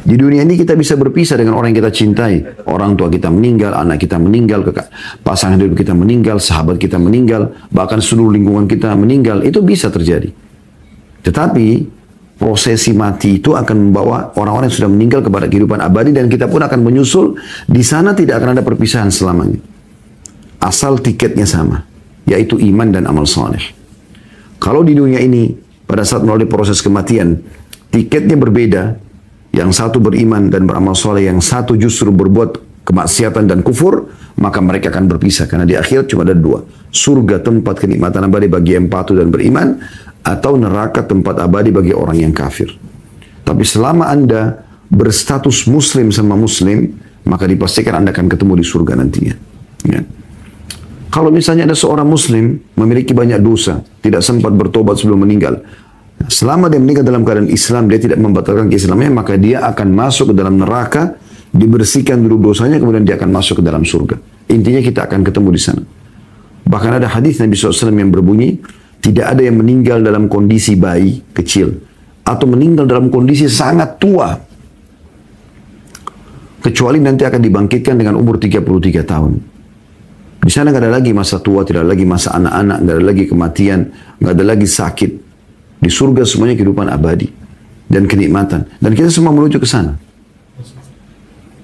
Di dunia ini kita bisa berpisah dengan orang yang kita cintai. Orang tua kita meninggal, anak kita meninggal, pasangan hidup kita meninggal, sahabat kita meninggal, bahkan seluruh lingkungan kita meninggal. Itu bisa terjadi. Tetapi prosesi mati itu akan membawa orang-orang yang sudah meninggal kepada kehidupan abadi, dan kita pun akan menyusul. Di sana tidak akan ada perpisahan selamanya. Asal tiketnya sama, yaitu iman dan amal saleh. Kalau di dunia ini, pada saat melalui proses kematian, tiketnya berbeda. Yang satu beriman dan beramal soleh, yang satu justru berbuat kemaksiatan dan kufur, maka mereka akan berpisah. Karena di akhirat cuma ada dua. Surga tempat kenikmatan abadi bagi yang patuh dan beriman, atau neraka tempat abadi bagi orang yang kafir. Tapi selama Anda berstatus muslim sama muslim, maka dipastikan Anda akan ketemu di surga nantinya. Ya. Kalau misalnya ada seorang muslim memiliki banyak dosa, tidak sempat bertobat sebelum meninggal, selama dia meninggal dalam keadaan Islam, dia tidak membatalkan keislamannya, maka dia akan masuk ke dalam neraka, dibersihkan dulu dosanya, kemudian dia akan masuk ke dalam surga. Intinya kita akan ketemu di sana. Bahkan ada hadis Nabi SAW yang berbunyi, tidak ada yang meninggal dalam kondisi bayi kecil, atau meninggal dalam kondisi sangat tua, kecuali nanti akan dibangkitkan dengan umur 33 tahun. Di sana nggak ada lagi masa tua, tidak ada lagi masa anak-anak, nggak ada lagi kematian, nggak ada lagi sakit. Di surga semuanya kehidupan abadi dan kenikmatan. Dan kita semua menuju ke sana.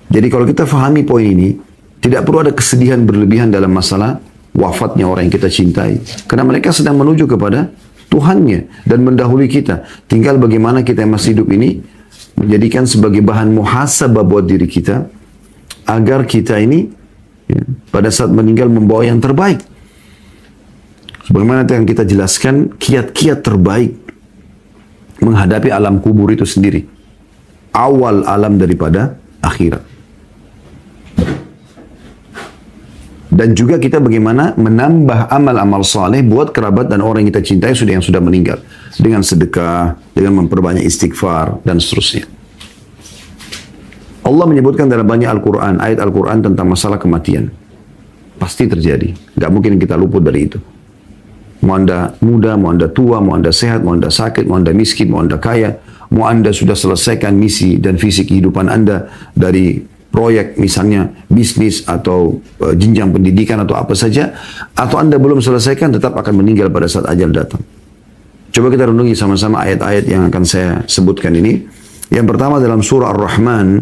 Jadi kalau kita fahami poin ini, tidak perlu ada kesedihan berlebihan dalam masalah wafatnya orang yang kita cintai. Karena mereka sedang menuju kepada Tuhannya dan mendahului kita. Tinggal bagaimana kita yang masih hidup ini menjadikan sebagai bahan muhasabah buat diri kita, agar kita ini ya, pada saat meninggal membawa yang terbaik. Sebagaimana yang kita jelaskan, kiat-kiat terbaik menghadapi alam kubur itu sendiri. Awal alam daripada akhirat. Dan juga kita bagaimana menambah amal-amal saleh buat kerabat dan orang yang kita cintai yang sudah meninggal. Dengan sedekah, dengan memperbanyak istighfar, dan seterusnya. Allah menyebutkan dalam banyak Al-Quran, ayat Al-Quran tentang masalah kematian. Pasti terjadi. Gak mungkin kita luput dari itu. Mau Anda muda, mau Anda tua, mau Anda sehat, mau Anda sakit, mau Anda miskin, mau Anda kaya, mau Anda sudah selesaikan misi dan visi kehidupan Anda dari proyek misalnya bisnis atau jenjang pendidikan atau apa saja, atau Anda belum selesaikan, tetap akan meninggal pada saat ajal datang. Coba kita renungi sama-sama ayat-ayat yang akan saya sebutkan ini. Yang pertama dalam surah Ar-Rahman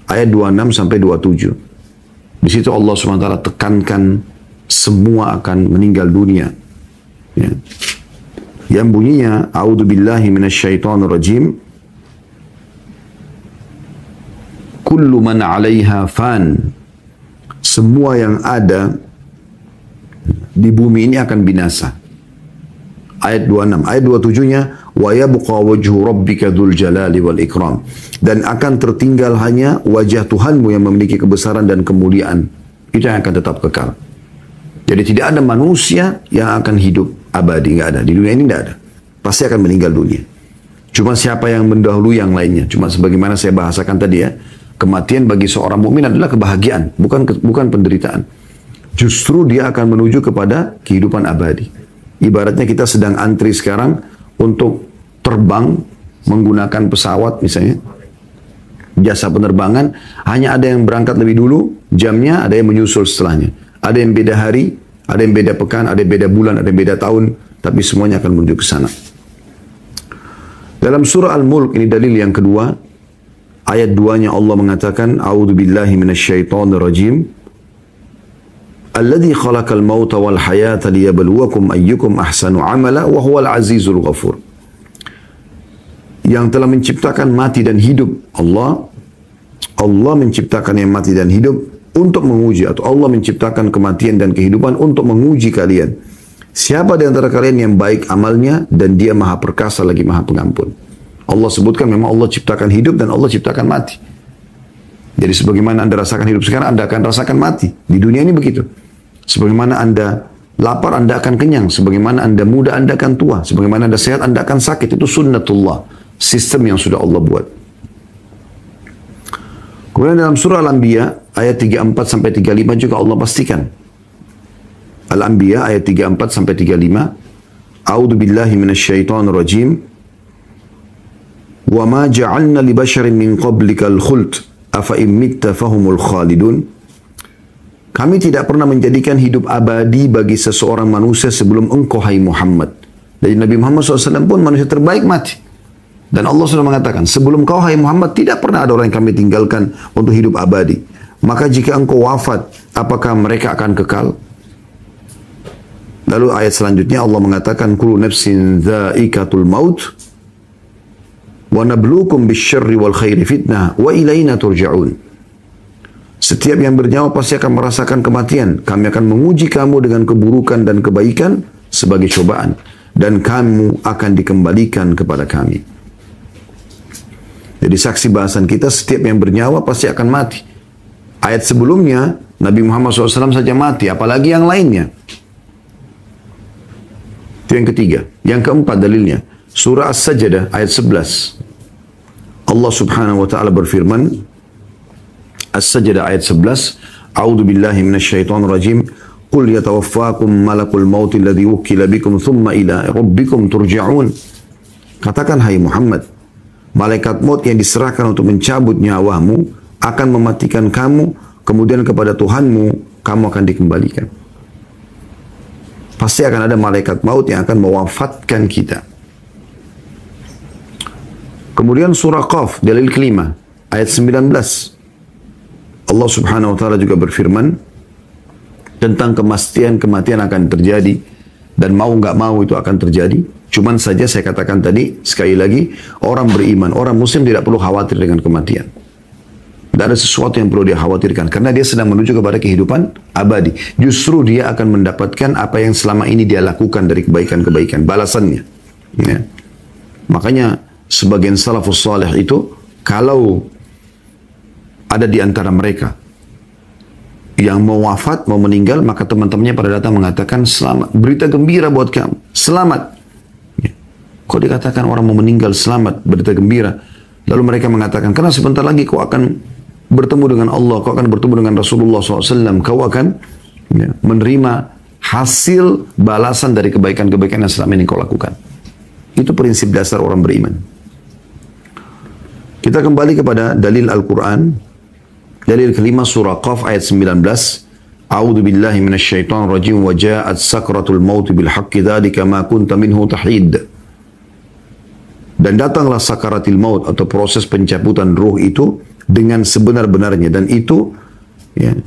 ayat 26 sampai 27. Di situ Allah SWT tekankan semua akan meninggal dunia. Ya. Yang bunyinya, A'udzubillahi minasyaitonirrajim. Kullu man 'alaiha fan. Semua yang ada di bumi ini akan binasa. Ayat 26. Ayat 27-nya, wa yabqa wajhu rabbika dzul jalali wal ikram. Dan akan tertinggal hanya wajah Tuhanmu yang memiliki kebesaran dan kemuliaan. Itu yang akan tetap kekal. Jadi tidak ada manusia yang akan hidup abadi, nggak ada. Di dunia ini nggak ada. Pasti akan meninggal dunia. Cuma siapa yang mendahului yang lainnya. Cuma sebagaimana saya bahasakan tadi ya, kematian bagi seorang mukmin adalah kebahagiaan, bukan penderitaan. Justru dia akan menuju kepada kehidupan abadi. Ibaratnya kita sedang antri sekarang untuk terbang menggunakan pesawat misalnya. Jasa penerbangan, hanya ada yang berangkat lebih dulu, jamnya, ada yang menyusul setelahnya. Ada yang beda hari, ada yang beda pekan, ada yang beda bulan, ada yang beda tahun, tapi semuanya akan menuju ke sana. Dalam surah Al-Mulk, ini dalil yang kedua, ayat 2-nya Allah mengatakan, A'udzubillahi minasyaitonirrajim. Alladzi khalaqal mauta wal hayata liyabluwakum ayyukum ahsanu amala wa huwal azizul ghafur. Yang telah menciptakan mati dan hidup. Allah menciptakan yang mati dan hidup untuk menguji, atau Allah menciptakan kematian dan kehidupan untuk menguji kalian. Siapa di antara kalian yang baik amalnya, dan dia maha perkasa lagi maha pengampun. Allah sebutkan memang Allah ciptakan hidup dan Allah ciptakan mati. Jadi sebagaimana Anda rasakan hidup sekarang, Anda akan rasakan mati. Di dunia ini begitu. Sebagaimana Anda lapar, Anda akan kenyang. Sebagaimana Anda muda, Anda akan tua. Sebagaimana Anda sehat, Anda akan sakit. Itu sunnatullah. Sistem yang sudah Allah buat. Kemudian dalam surah Al-Anbiya ayat 34 sampai 35 juga Allah pastikan. Al-Anbiya ayat 34 sampai 35. A'udzubillahi minasyaitonirrajim. Wa ma ja'alna li basharin min qablikal khuld afa in mitta fahumul khalidun. Kami tidak pernah menjadikan hidup abadi bagi seseorang manusia sebelum engkau, hai Muhammad. Jadi Nabi Muhammad SAW pun manusia terbaik mati. Dan Allah sudah mengatakan, sebelum kau, hai Muhammad, tidak pernah ada orang yang kami tinggalkan untuk hidup abadi. Maka jika engkau wafat, apakah mereka akan kekal? Lalu ayat selanjutnya Allah mengatakan, kullu nafsin dha'iqatul maut wa nabluukum bisyarri wal khairi fitnah wa ilaina turja'un. Setiap yang bernyawa pasti akan merasakan kematian. Kami akan menguji kamu dengan keburukan dan kebaikan sebagai cobaan. Dan kamu akan dikembalikan kepada kami. Jadi saksi bahasan kita, setiap yang bernyawa pasti akan mati. Ayat sebelumnya, Nabi Muhammad SAW saja mati, apalagi yang lainnya. Itu yang ketiga. Yang keempat dalilnya, surah As-Sajdah ayat 11. Allah Subhanahu wa taala berfirman, As-Sajdah ayat 11, A'udzu billahi minasyaitonir rajim. Qul yatawaffakum malakul maut alladhi wukila bikum thumma ila rabbikum turja'un. Katakan, hai Muhammad, malaikat maut yang diserahkan untuk mencabut nyawamu akan mematikan kamu, kemudian kepada Tuhanmu kamu akan dikembalikan. Pasti akan ada malaikat maut yang akan mewafatkan kita. Kemudian surah Qaf, dalil kelima, ayat 19. Allah Subhanahu wa taala juga berfirman tentang kematian akan terjadi, dan mau nggak mau itu akan terjadi. Cuman saja saya katakan tadi, sekali lagi, orang beriman, orang muslim tidak perlu khawatir dengan kematian. Tidak ada sesuatu yang perlu dia khawatirkan, karena dia sedang menuju kepada kehidupan abadi. Justru dia akan mendapatkan apa yang selama ini dia lakukan dari kebaikan-kebaikan, balasannya. Ya. Makanya sebagian salafus salih itu, kalau ada di antara mereka yang mau wafat, mau meninggal, maka teman-temannya pada datang mengatakan, selamat, berita gembira buat kamu, selamat. Ya. Kok dikatakan orang mau meninggal selamat, berita gembira? Lalu mereka mengatakan, karena sebentar lagi kau akan bertemu dengan Allah, kau akan bertemu dengan Rasulullah SAW, kau akan menerima hasil balasan dari kebaikan-kebaikan yang selama ini kau lakukan. Itu prinsip dasar orang beriman. Kita kembali kepada dalil Al-Quran. Dalil kelima surah Qaf ayat 19. A'udzu billahi minasyaitonir rajim wa ja'at sakratul maut bil haqqi dzalika ma kunta minhu tahid. Dan datanglah sakaratil maut atau proses pencabutan ruh itu dengan sebenar-benarnya, dan itu ya,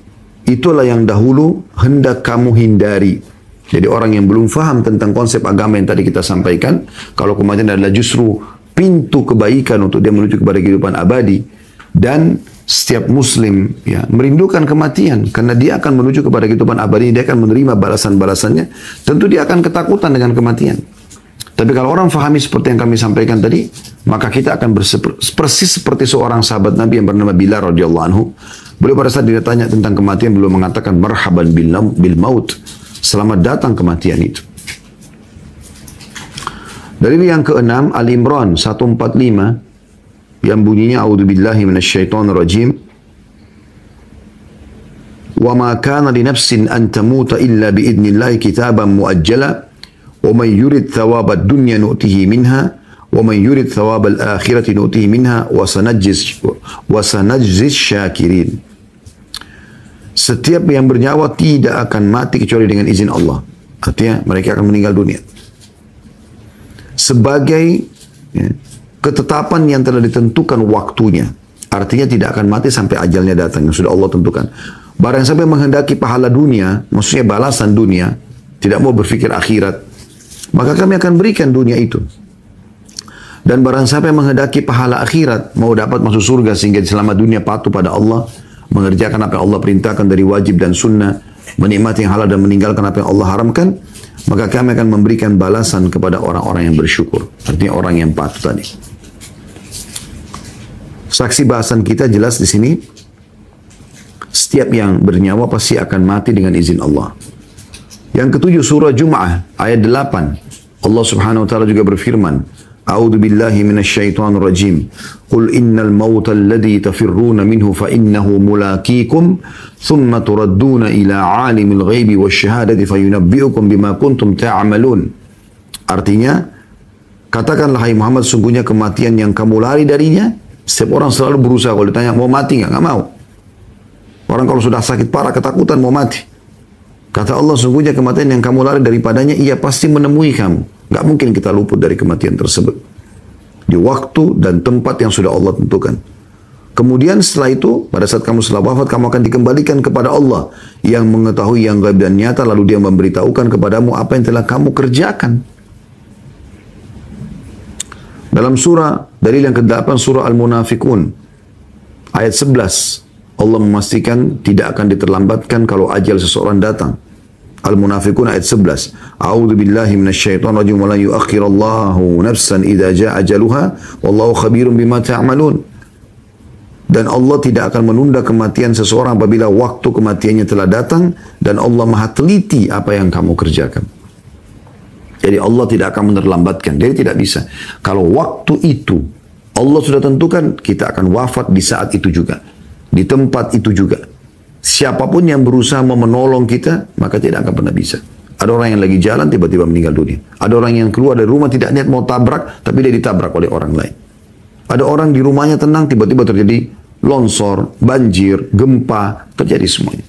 itulah yang dahulu hendak kamu hindari. Jadi orang yang belum faham tentang konsep agama yang tadi kita sampaikan, kalau kematian adalah justru pintu kebaikan untuk dia menuju kepada kehidupan abadi, dan setiap muslim ya merindukan kematian karena dia akan menuju kepada kehidupan abadi, dia akan menerima balasan-balasannya, tentu dia akan ketakutan dengan kematian. Tapi kalau orang fahami seperti yang kami sampaikan tadi, maka kita akan persis seperti seorang sahabat Nabi yang bernama Bilal radhiyallahu anhu. Beliau pada saat ditanya tentang kematian, beliau mengatakan marhaban bil maut, selamat datang kematian itu. Dalil yang keenam, Al-Imran 145 yang bunyinya a'udzubillahi minasyaitonir rajim. Wa ma kana li nafsin an tamuta illa bi idnillahi kitaban muajjala wa man yurid thawabad dunya nu'tihi minha wa man yurid thawabal akhirati nu'tihi minha wa sanajziz syakirin. Setiap yang bernyawa tidak akan mati kecuali dengan izin Allah. Artinya mereka akan meninggal dunia. Sebagai ketetapan yang telah ditentukan waktunya. Artinya tidak akan mati sampai ajalnya datang yang sudah Allah tentukan. Barang sampai menghendaki pahala dunia, maksudnya balasan dunia, tidak mau berpikir akhirat, maka kami akan berikan dunia itu. Dan barang siapa yang menghendaki pahala akhirat, mau dapat masuk surga sehingga selama dunia patuh pada Allah, mengerjakan apa yang Allah perintahkan dari wajib dan sunnah, menikmati yang halal dan meninggalkan apa yang Allah haramkan, maka kami akan memberikan balasan kepada orang-orang yang bersyukur. Artinya orang yang patuh tadi. Saksi bahasan kita jelas di sini. Setiap yang bernyawa pasti akan mati dengan izin Allah. Yang ketujuh surah Jum'ah ayat 8. Allah Subhanahu wa taala juga berfirman, A'udzu billahi minasyaitonir rajim. Qul innal mauta alladhi tafirruna minhu fa innahu mulaqikum thumma turadduna ila 'alimil ghaibi wasyahadati fayunabbi'ukum bima kuntum ta'malun. Artinya, Katakanlah hai Muhammad, sungguhnya kematian yang kamu lari darinya. Setiap orang selalu berusaha, kalau ditanya mau mati nggak mau. Orang kalau sudah sakit parah, ketakutan mau mati. Kata Allah, sungguhnya kematian yang kamu lari daripadanya, ia pasti menemui kamu. Nggak mungkin kita luput dari kematian tersebut. Di waktu dan tempat yang sudah Allah tentukan. Kemudian setelah itu, pada saat kamu setelah wafat, kamu akan dikembalikan kepada Allah yang mengetahui yang gaib dan nyata, lalu dia memberitahukan kepadamu apa yang telah kamu kerjakan. Dalam surah, dalil yang ke-8, surah Al-Munafikun, ayat 11, Allah memastikan tidak akan diterlambatkan kalau ajal seseorang datang. Al-Munafikun ayat 11. A'udzu billahi minasyaitonir rajim wa la yu'akhirallahu nafsan idza jaa ajaluha wallahu khabirum bima ta'malun. Dan Allah tidak akan menunda kematian seseorang apabila waktu kematiannya telah datang, dan Allah Maha teliti apa yang kamu kerjakan. Jadi Allah tidak akan menerlambatkan. Jadi tidak bisa. Kalau waktu itu Allah sudah tentukan, kita akan wafat di saat itu juga, di tempat itu juga. Siapapun yang berusaha mau menolong kita, maka tidak akan pernah bisa. Ada orang yang lagi jalan tiba-tiba meninggal dunia. Ada orang yang keluar dari rumah tidak niat mau tabrak, tapi dia ditabrak oleh orang lain. Ada orang di rumahnya tenang, tiba-tiba terjadi longsor, banjir, gempa, terjadi semuanya.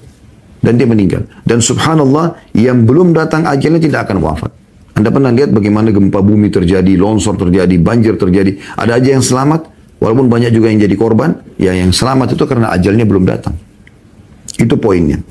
Dan dia meninggal. Dan subhanallah, yang belum datang ajalnya tidak akan wafat. Anda pernah lihat bagaimana gempa bumi terjadi, longsor terjadi, banjir terjadi. Ada aja yang selamat, walaupun banyak juga yang jadi korban. Ya, yang selamat itu karena ajalnya belum datang. Itu poinnya.